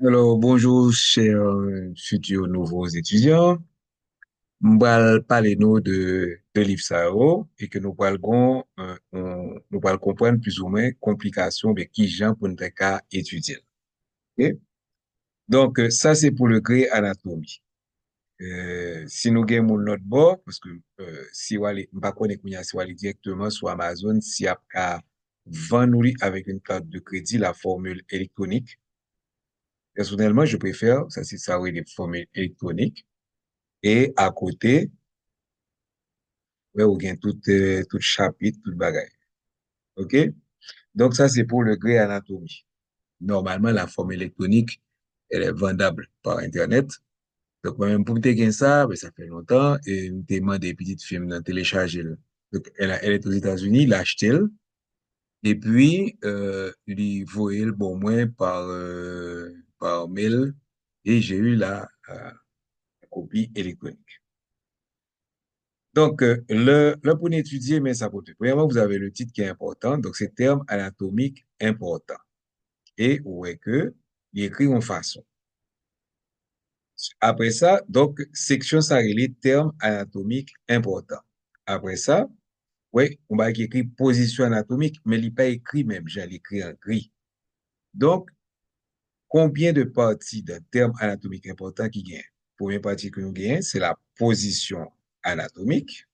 Alors, bonjour, chers futurs nouveaux étudiants. Nous allons parler nous de livre ça yo, et que nous allons nous allons comprendre plus ou moins complications de qui gens pour nous cas étudier. Ok? Donc, ça, c'est pour le gré anatomie. Si nous gagnons notre bord, parce que si vous allez, pas connaître si vous allez directement sur Amazon, si vous avez vendre nous avec une carte de crédit la formule électronique. Personnellement, je préfère, ça c'est ça, oui, les formules électroniques. Et à côté, ouais, ou bien tout chapitre, tout bagage. OK? Donc, ça, c'est pour le gré anatomie. Normalement, la forme électronique, elle est vendable par Internet. Donc, moi-même, pour me gagner ça, ben, ça fait longtemps, et me demande des petites films dans télécharger. Donc, elle est aux États-Unis, l'acheter, et puis, lui voyer le bon moins par mail, et j'ai eu la copie électronique. Donc, le pour étudier, mais ça pour tout. Premièrement, vous avez le titre qui est important, donc c'est terme anatomique important. Et où est que il écrit en façon. Après ça, donc, section ça les termes anatomiques importants. Après ça, oui, on va écrire position anatomique, mais il n'est pas écrit même, j'ai écrit en gris. Donc, combien de parties d'un terme anatomique important qui gagne? Première partie que nous gagnons, c'est la position anatomique.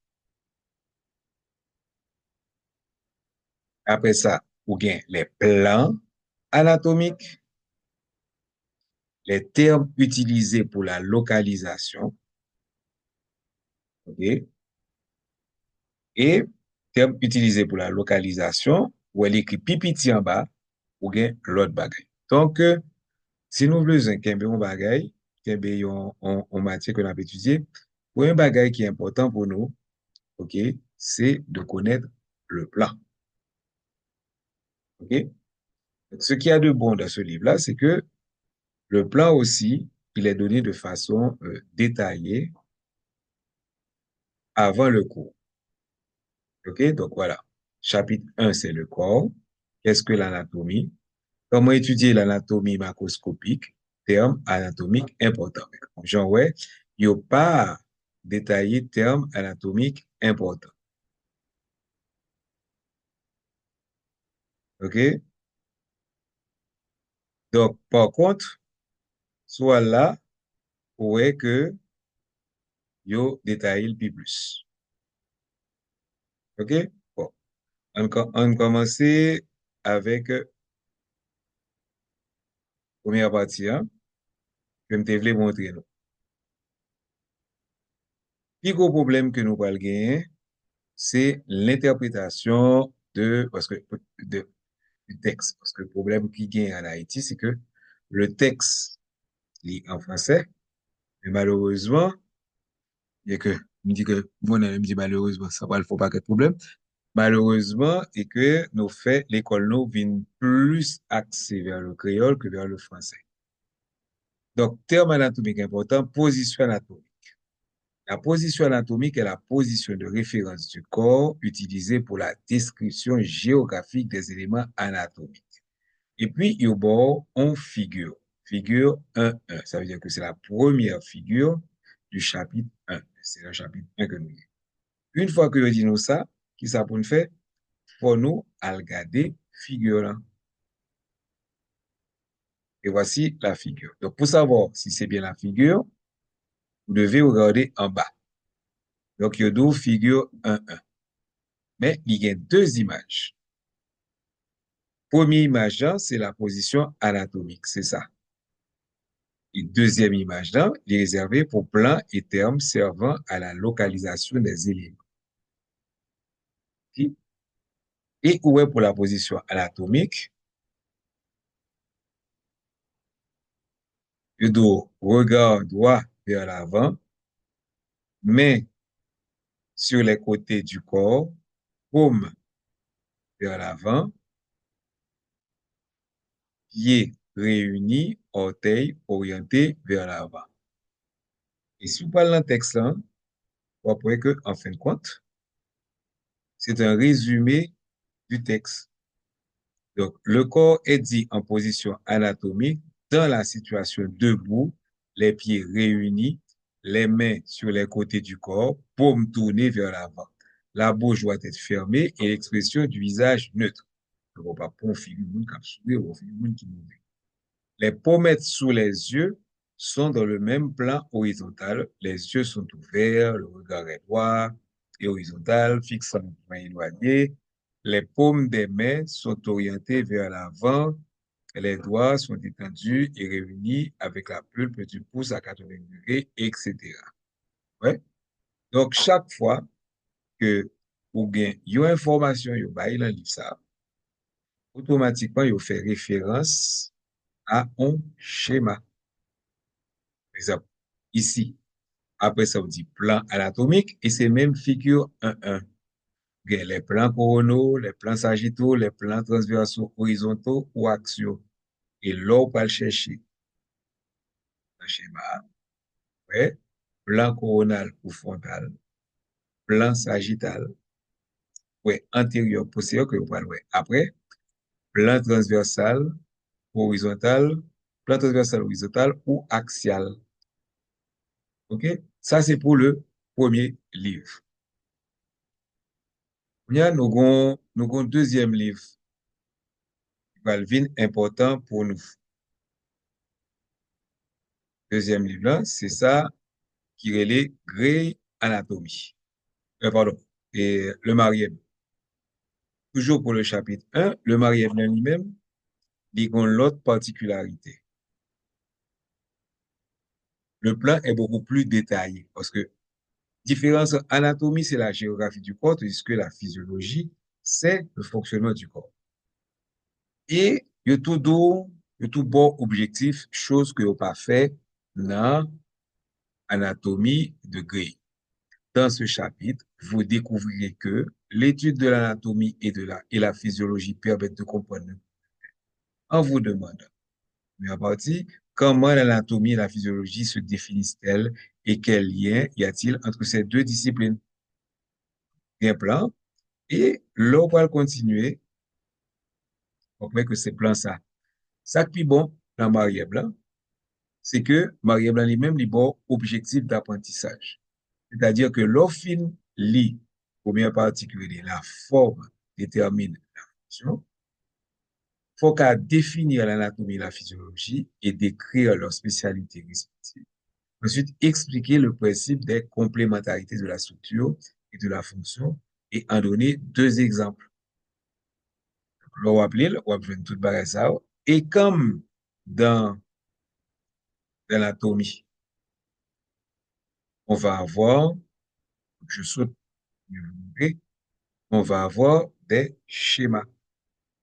Après ça, ou bien les plans anatomiques, les termes utilisés pour la localisation, ok, et termes utilisés pour la localisation, ou elle écrit pipiti en bas, ou bien l'autre bagay. Donc, si nous voulons qu'un bon bagay, qu'un on matière que l'on a étudié, pour un bagay qui est important pour nous, ok, c'est de connaître le plan, ok. Donc, ce qu'il y a de bon dans ce livre-là, c'est que le plan aussi, il est donné de façon détaillée avant le cours. OK? Donc voilà. Chapitre 1, c'est le corps. Qu'est-ce que l'anatomie? Comment étudier l'anatomie macroscopique? Terme anatomique important. Genre, ouais, il n'y a pas détaillé terme anatomique important. OK? Donc, par contre, soit là, ouais que yo détaillé le plus. OK? Bon. On commence avec première partie, hein, que je voulais montrer nous. Le gros problème que nous allons gagner, c'est l'interprétation du texte. Parce que le problème qui gagne en Haïti, c'est que le texte est en français, mais malheureusement, il y a que, me dit que, moi, me dit malheureusement, ça va, il faut pas qu'il y ait de problème. Malheureusement, et que nous fait, l'école nous vient plus axée vers le créole que vers le français. Donc, terme anatomique important, position anatomique. La position anatomique est la position de référence du corps utilisée pour la description géographique des éléments anatomiques. Et puis, il y a bon, on figure. Figure 1.1. Ça veut dire que c'est la première figure du chapitre 1. C'est le chapitre 1 que nous avons. Une fois que nous disons ça, qui ça pour nous faire? Pour nous, à regarder figure là. Et voici la figure. Donc, pour savoir si c'est bien la figure, vous devez regarder en bas. Donc, il y a deux figures 1.1. Mais il y a deux images. Première image là, c'est la position anatomique, c'est ça. Et deuxième image là, il est réservé pour plan et termes servant à la localisation des éléments. Ok? Et où est pour la position anatomique, le dos, regard droit vers l'avant, main sur les côtés du corps, paume vers l'avant, pieds réunis, orteils orientés vers l'avant. Et si vous parlez dans le texte là, vous voyez que, en fin de compte, c'est un résumé du texte. Donc, le corps est dit en position anatomique dans la situation debout, les pieds réunis, les mains sur les côtés du corps, paumes tournées vers l'avant. La bouche doit être fermée et l'expression du visage neutre. On ne va pas configurer le monde qui a sourire ou le monde qui mourit. Les pommettes sous les yeux sont dans le même plan horizontal. Les yeux sont ouverts, le regard est droit et horizontal, fixant le point éloigné. Les paumes des mains sont orientées vers l'avant. Les doigts sont étendus et réunis avec la pulpe du pouce à 80 degrés, etc. Ouais. Donc, chaque fois que vous gagnez une information, vous baillez dans le livre ça, automatiquement, vous fait référence à un schéma. Par exemple, ici, après ça, on dit plan anatomique et c'est même figure 1-1. Les plans coronaux, les plans sagittaux, les plans transversaux horizontaux ou axiaux. Et là, on va le chercher. Un schéma, ouais. Plan coronal ou frontal, plan sagittal, ouais, antérieur, postérieur, que vous parlez, ouais. Après, plan transversal, horizontal, plan transversal, horizontal ou axial. OK? Ça, c'est pour le premier livre. Nous avons deuxième livre, qui va venir important pour nous. Deuxième livre, là, c'est ça qui relève Grey Anatomy. Pardon, et le marième. Toujours pour le chapitre 1, le marième lui-même, il a l'autre particularité. Le plan est beaucoup plus détaillé parce que différence anatomie, c'est la géographie du corps, tandis que la physiologie, c'est le fonctionnement du corps. Et il y a tout bon objectif, chose que vous pas fait dans anatomie de Gray. Dans ce chapitre, vous découvrirez que l'étude de l'anatomie et la physiologie permettent de comprendre en vous demandant, première partie, comment l'anatomie et la physiologie se définissent-elles et quel lien y a-t-il entre ces deux disciplines? Bien plan. Et là, on va continuer. On que c'est plan ça. Ça qui est bon dans Marie Blanc, c'est que Marie Blanc lui-même, il bon objectif d'apprentissage. C'est-à-dire que l'offine lit, première particulier, la forme détermine la fonction. Faut qu'à définir l'anatomie et la physiologie et décrire leurs spécialités respectives. Ensuite, expliquer le principe des complémentarités de la structure et de la fonction et en donner deux exemples. Là, on va appeler, on va tout barrer ça. Et comme dans l'anatomie, on va avoir, je saute, on va avoir des schémas.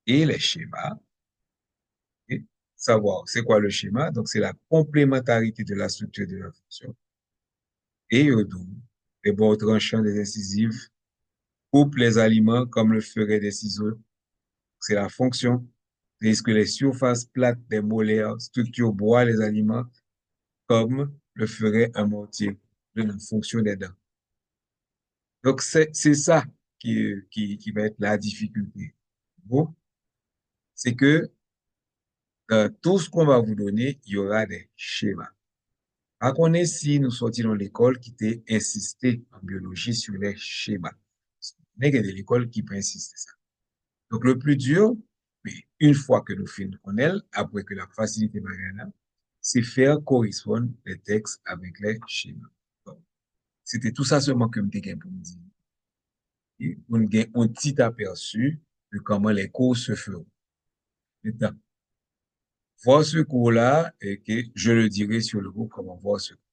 Et les schémas, et savoir c'est quoi le schéma, donc c'est la complémentarité de la structure de la fonction. Et donc, les bords tranchants des incisives coupent les aliments comme le ferait des ciseaux. C'est la fonction. Tandis que les surfaces plates des molaires structurent bois les aliments comme le ferait un mortier de la fonction des dents. Donc, c'est ça qui va être la difficulté. Bon, c'est que dans tout ce qu'on va vous donner, il y aura des schémas. À connaître si nous sortis dans l'école qui t'a insisté en biologie sur les schémas. Mais il y a de l'école qui peut insister ça. Donc, le plus dur, mais une fois que nous finissons en elle, après que la facilité Mariana, c'est faire correspondre les textes avec les schémas. Donc, c'était tout ça seulement que je pour me dire. Et on a un petit aperçu de comment les cours se feront. Maintenant, voir ce cours-là, et que je le dirai sur le groupe comment voir ce cours.